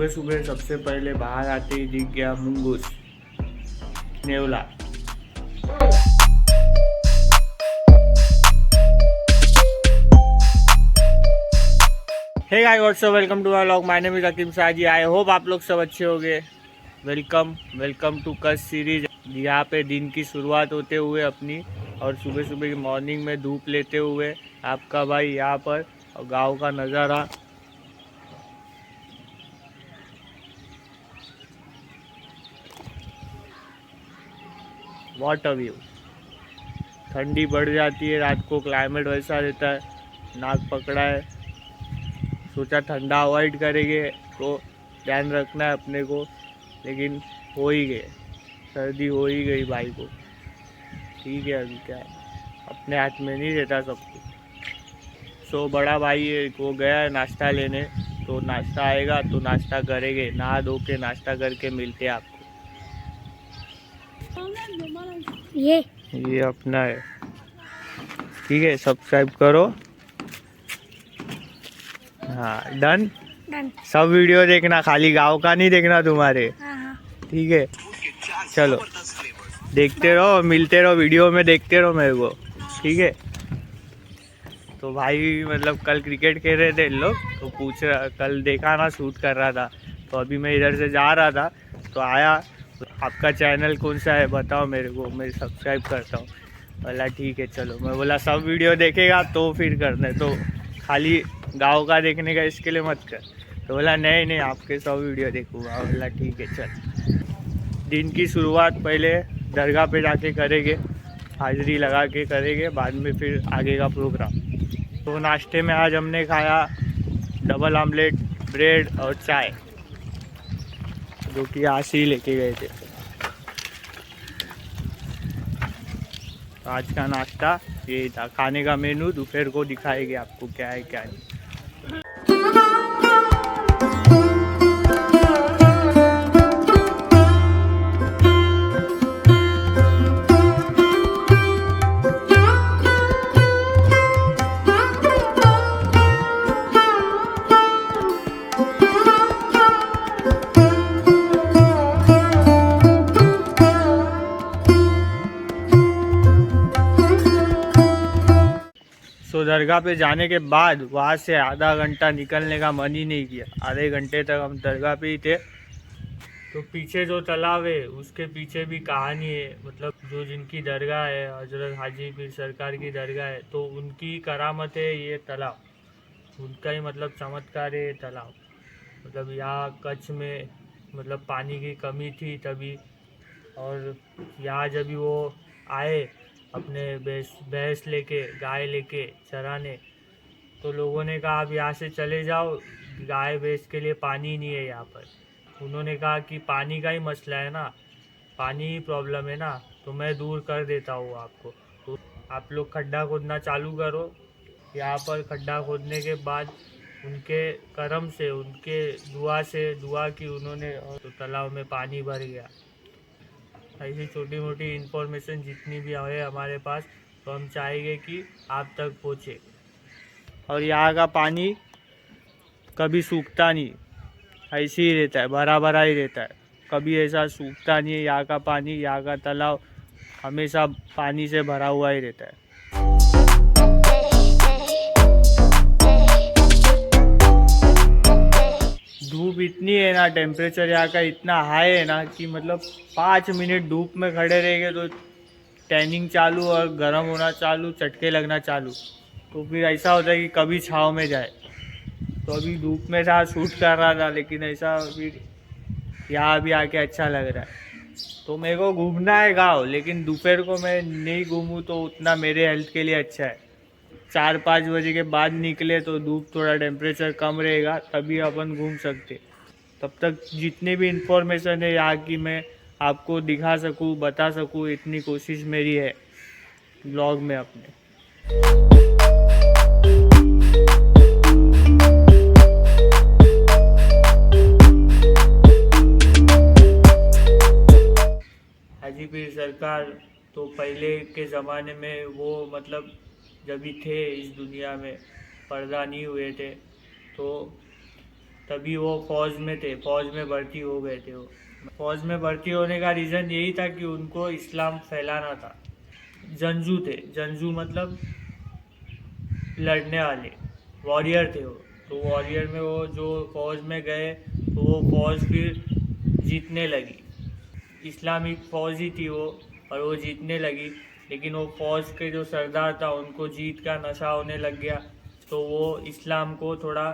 सुबह सुबह सबसे पहले बाहर आते ही दिख गया मुंगूस नेवला। Hey guys what's up, welcome to my vlog. My name is Akeem Saji. I hope आप लोग सब अच्छे होंगे। वेलकम टू कस सीरीज। यहाँ पे दिन की शुरुआत होते हुए अपनी और सुबह सुबह की मॉर्निंग में धूप लेते हुए आपका भाई यहाँ पर और गाँव का नज़ारा। What a view. ठंडी बढ़ जाती है रात को, क्लाइमेट वैसा रहता है, नाक पकड़ा है। सोचा ठंडा अवॉइड करेंगे तो ध्यान रखना है अपने को, लेकिन हो ही गए, सर्दी हो ही गई भाई को। ठीक है, अभी क्या है, अपने हाथ में नहीं रहता सब कुछ। सो बड़ा भाई वो गया है नाश्ता लेने, तो नाश्ता आएगा तो नाश्ता करेंगे, नहा धो के नाश्ता करके मिलते हैं आपको। ये अपना है, ठीक है, सब्सक्राइब करो। हाँ डन। सब वीडियो देखना, खाली गाँव का नहीं देखना तुम्हारे, ठीक है। चलो देखते रहो, मिलते रहो, वीडियो में देखते रहो मेरे को, ठीक है। तो भाई मतलब कल क्रिकेट खेल रहे थे लोग, तो पूछ रहा, कल देखा ना शूट कर रहा था, तो अभी मैं इधर से जा रहा था तो आया, तो आपका चैनल कौन सा है बताओ मेरे को, मैं सब्सक्राइब करता हूँ। बोला ठीक है चलो। मैं बोला सब वीडियो देखेगा तो फिर करने, तो खाली गाँव का देखने का इसके लिए मत कर। तो बोला नहीं नहीं आपके सब वीडियो देखूँगा। बोला ठीक है चल। दिन की शुरुआत पहले दरगाह पे जाके करेंगे, हाजिरी लगा के करेंगे, बाद में फिर आगे का प्रोग्राम। तो नाश्ते में आज हमने खाया डबल आमलेट, ब्रेड और चाय, जो कि आज ही लेके गए थे। तो आज का नाश्ता ये था। खाने का मेनू दोपहर को दिखाएंगे आपको क्या है क्या नहीं। तो दरगाह पे जाने के बाद वहाँ से आधा घंटा निकलने का मन ही नहीं किया। आधे घंटे तक हम दरगाह पे ही थे। तो पीछे जो तालाब है उसके पीछे भी कहानी है, मतलब जो जिनकी दरगाह है, हजरत हाजी पीर सरकार की दरगाह है, तो उनकी करामत है ये तालाब, उनका ही मतलब चमत्कार है ये तालाब। मतलब यहाँ कच्छ में मतलब पानी की कमी थी तभी, और यहाँ जब वो आए अपने भैंस लेके, गाय लेके चराने, तो लोगों ने कहा अब यहाँ से चले जाओ, गाय भैंस के लिए पानी नहीं है यहाँ पर। उन्होंने कहा कि पानी का ही मसला है ना, पानी ही प्रॉब्लम है ना, तो मैं दूर कर देता हूँ आपको। तो आप लोग खड्डा खोदना चालू करो। यहाँ पर खड्डा खोदने के बाद उनके करम से, उनके दुआ की उन्होंने, तो तालाब में पानी भर गया। ऐसी छोटी मोटी इन्फॉर्मेशन जितनी भी है हमारे पास, तो हम चाहेंगे कि आप तक पहुँचे। और यहाँ का पानी कभी सूखता नहीं, ऐसे ही रहता है, भरा भरा ही रहता है, कभी ऐसा सूखता नहीं है। यहाँ का पानी, यहाँ का तालाब हमेशा पानी से भरा हुआ ही रहता है। धूप इतनी है ना, टेम्परेचर यहाँ का इतना हाई है ना कि मतलब 5 मिनट धूप में खड़े रहेंगे तो टैनिंग चालू और गर्म होना चालू, चटके लगना चालू। तो फिर ऐसा होता है कि कभी छाँव में जाए। तो अभी धूप में था, शूट कर रहा था, लेकिन ऐसा फिर यहाँ भी आके अच्छा लग रहा है। तो मेरे को घूमना है गाँव, लेकिन दोपहर को मैं नहीं घूमूँ तो उतना मेरे हेल्थ के लिए अच्छा है। 4-5 बजे के बाद निकले तो धूप थोड़ा टेम्परेचर कम रहेगा, तभी अपन घूम सकते। तब तक जितनी भी इंफॉर्मेशन है यहाँ की मैं आपको दिखा सकूँ, बता सकूँ, इतनी कोशिश मेरी है ब्लॉग में अपने। हाजी पीर सरकार तो पहले के ज़माने में वो मतलब जब भी थे इस दुनिया में, पर्दा नहीं हुए थे, तो तभी वो फौज में थे, फौज में भर्ती हो गए थे। वो फौज में भर्ती होने का रीज़न यही था कि उनको इस्लाम फैलाना था। जंजू थे, जंजू मतलब लड़ने वाले, वॉरियर थे वो। तो वॉरियर में वो जो फौज में गए तो वो फौज फिर जीतने लगी। इस्लामिक फौज ही थी वो, और वो जीतने लगी। लेकिन वो फौज के जो सरदार था उनको जीत का नशा होने लग गया, तो वो इस्लाम को थोड़ा,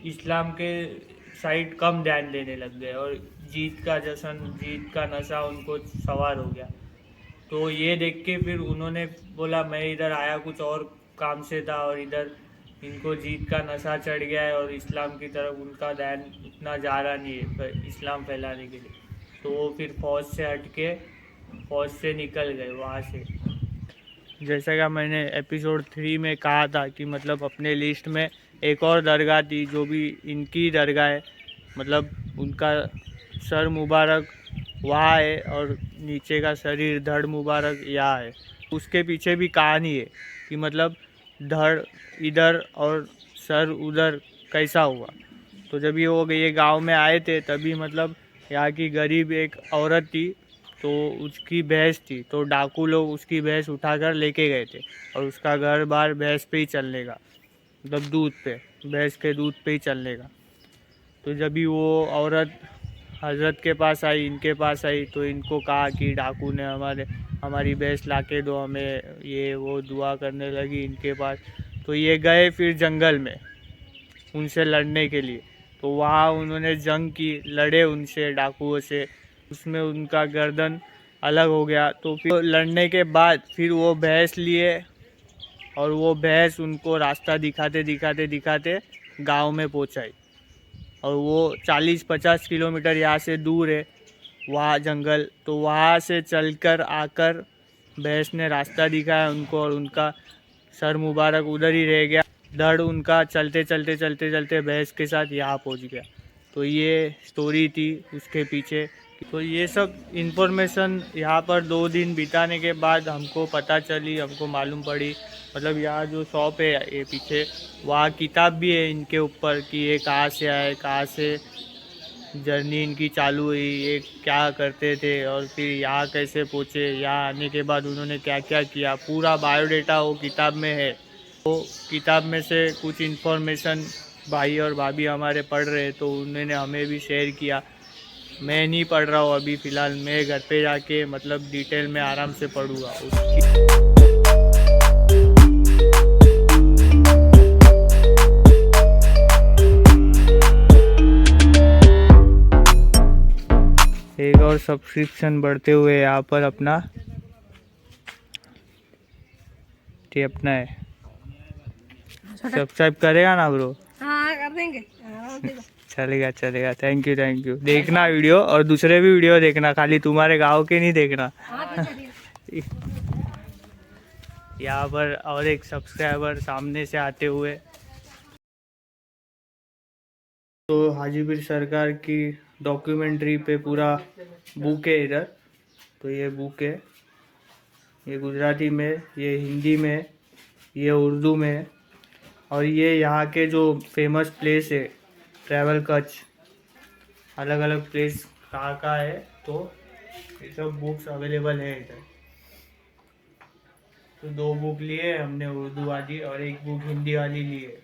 इस्लाम के साइड कम ध्यान देने लग गए, और जीत का जश्न, जीत का नशा उनको सवार हो गया। तो ये देख के फिर उन्होंने बोला मैं इधर आया कुछ और काम से था, और इधर इनको जीत का नशा चढ़ गया है और इस्लाम की तरफ उनका ध्यान उतना जा रहा नहीं है इस्लाम फैलाने के लिए। तो वो फिर फौज से हट के फौज से निकल गए वहाँ से। जैसा कि मैंने एपिसोड 3 में कहा था कि मतलब अपने लिस्ट में एक और दरगाह थी जो भी इनकी दरगाह है, मतलब उनका सर मुबारक वहाँ है और नीचे का शरीर धड़ मुबारक यहाँ है। उसके पीछे भी कहानी है कि मतलब धड़ इधर और सर उधर कैसा हुआ। तो जब ये गांव में आए थे तभी मतलब यहाँ की गरीब एक औरत थी, तो उसकी भैंस थी, तो डाकू लोग उसकी भैंस उठाकर लेके गए थे, और उसका घर बार भैंस पे ही चलने का, मतलब दूध पे, भैंस के दूध पे ही चलने का। तो जब भी वो औरत हजरत के पास आई, इनके पास आई, तो इनको कहा कि डाकू ने हमारी भैंस ला के दो हमें, ये वो दुआ करने लगी इनके पास। तो ये गए फिर जंगल में उनसे लड़ने के लिए। तो वहाँ उन्होंने जंग की, लड़े उनसे, डाकुओं से, उसमें उनका गर्दन अलग हो गया। तो फिर लड़ने के बाद फिर वो भैंस लिए, और वो भैंस उनको रास्ता दिखाते दिखाते दिखाते गांव में पहुंचाई। और वो 40-50 किलोमीटर यहाँ से दूर है वहाँ जंगल, तो वहाँ से चलकर आकर भैंस ने रास्ता दिखाया उनको, और उनका सर मुबारक उधर ही रह गया, धड़ उनका चलते चलते चलते चलते भैंस के साथ यहाँ पहुँच गया। तो ये स्टोरी थी उसके पीछे। तो ये सब इन्फॉर्मेशन यहाँ पर 2 दिन बिताने के बाद हमको पता चली, हमको मालूम पड़ी। मतलब यहाँ जो शॉप है ये पीछे, वहाँ किताब भी है इनके ऊपर कि ये कहाँ से आए, कहाँ से जर्नी इनकी चालू हुई, ये क्या करते थे, और फिर यहाँ कैसे पहुँचे, यहाँ आने के बाद उन्होंने क्या क्या किया, पूरा बायोडेटा वो किताब में है। तो किताब में से कुछ इन्फॉर्मेशन भाई और भाभी हमारे पढ़ रहे, तो उन्होंने हमें भी शेयर किया। मैं नहीं पढ़ रहा हूँ अभी फ़िलहाल, मैं घर पे जाके मतलब डिटेल में आराम से पढ़ूँगा उसकी। एक और सब्सक्रिप्शन बढ़ते हुए यहाँ पर अपना ये अपना है, सब्सक्राइब करेगा ना ब्रो? हाँ कर देंगे। चलेगा चलेगा, थैंक यू। देखना वीडियो, और दूसरे भी वीडियो देखना, खाली तुम्हारे गांव के नहीं देखना। यहाँ पर और एक सब्सक्राइबर सामने से आते हुए। तो हाजीपुर सरकार की डॉक्यूमेंट्री पे पूरा बुक है इधर। तो ये बुक है, ये गुजराती में, ये हिंदी में, ये उर्दू में, और ये यहाँ के जो फेमस प्लेस है ट्रैवल कच्छ, अलग अलग प्लेस कहाँ है, तो ये सब बुक्स अवेलेबल है इधर। तो 2 बुक लिए हमने, उर्दू वाली और एक बुक हिंदी वाली ली है।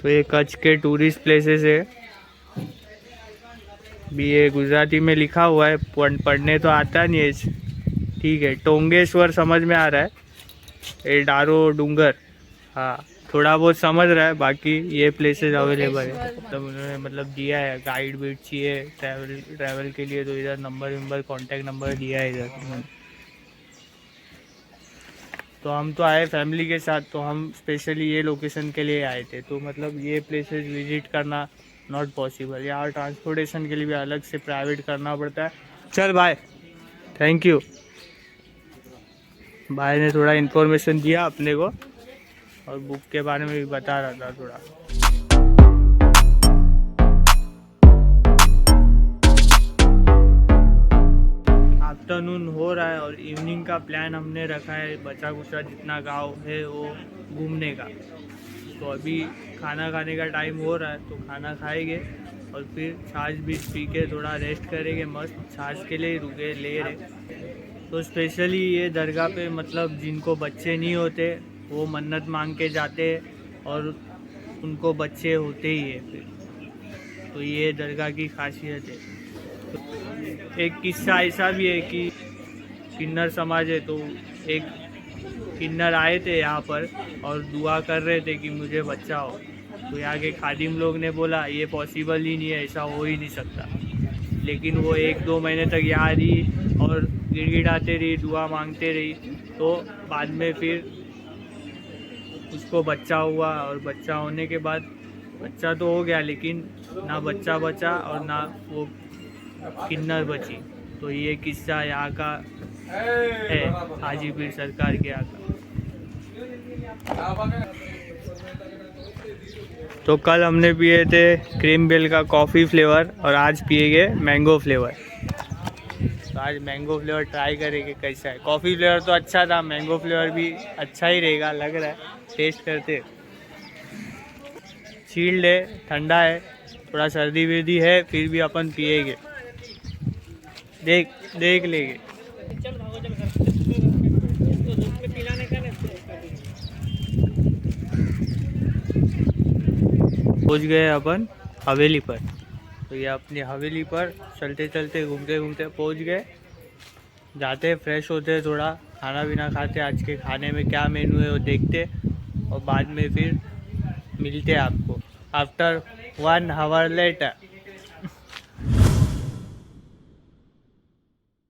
तो ये कच्छ के टूरिस्ट प्लेसेस है, भी ये गुजराती में लिखा हुआ है, पढ़ने तो आता नहीं है, ठीक है। टोंगेश्वर समझ में आ रहा है, ये डारो डूंगर, हाँ थोड़ा बहुत समझ रहा है, बाकी ये प्लेसेस अवेलेबल है। मतलब उन्होंने मतलब दिया है, गाइड भी चाहिए ट्रैवल के लिए, तो इधर नंबर कॉन्टैक्ट नंबर दिया है इधर। तो हम तो आए फैमिली के साथ, तो हम स्पेशली ये लोकेशन के लिए आए थे। तो मतलब ये प्लेसेस विजिट करना नॉट पॉसिबल, यार ट्रांसपोर्टेशन के लिए भी अलग से प्राइवेट करना पड़ता है। चल भाई, थैंक यू। भाई ने थोड़ा इन्फॉर्मेशन दिया अपने को, और बुक के बारे में भी बता रहा था थोड़ा। आफ्टरनून हो रहा है और इवनिंग का प्लान हमने रखा है, बचा कुचा जितना गांव है वो घूमने का। तो अभी खाना खाने का टाइम हो रहा है, तो खाना खाएंगे और फिर छाछ भी पी के थोड़ा रेस्ट करेंगे। मस्त छाछ के लिए ही रुके ले रहे। तो स्पेशली ये दरगाह पे मतलब जिनको बच्चे नहीं होते वो मन्नत मांग के जाते और उनको बच्चे होते ही है फिर। तो ये दरगाह की खासियत है। तो एक किस्सा ऐसा भी है कि किन्नर समाज है, तो एक किन्नर आए थे यहाँ पर और दुआ कर रहे थे कि मुझे बच्चा हो। तो यहाँ के खादिम लोग ने बोला ये पॉसिबल ही नहीं है, ऐसा हो ही नहीं सकता। लेकिन वो 1-2 महीने तक यहाँ रही और गिड़गिड़ाते रही, दुआ मांगते रही। तो बाद में फिर उसको बच्चा हुआ और बच्चा होने के बाद बच्चा तो हो गया, लेकिन ना बच्चा बचा और ना वो किन्नर बची। तो ये किस्सा यहाँ का है, हाजी पीर सरकार के यहाँ का। तो कल हमने पिए थे क्रीम बेल का कॉफ़ी फ्लेवर और आज पिएंगे मैंगो फ्लेवर। तो आज मैंगो फ्लेवर ट्राई करेंगे कैसा है। कॉफ़ी फ्लेवर तो अच्छा था, मैंगो फ्लेवर भी अच्छा ही रहेगा लग रहा है। टेस्ट करते। चील्ड है, ठंडा है, थोड़ा सर्दी वर्दी है, फिर भी अपन पिएंगे। देख लेंगे। पहुंच गए अपन हवेली पर। तो ये अपनी हवेली पर चलते चलते घूमते घूमते पहुंच गए। जाते फ्रेश होते, थोड़ा खाना पीना खाते, आज के खाने में क्या मेन्यू है वो देखते और बाद में फिर मिलते आपको आफ्टर 1 आवर लेटर।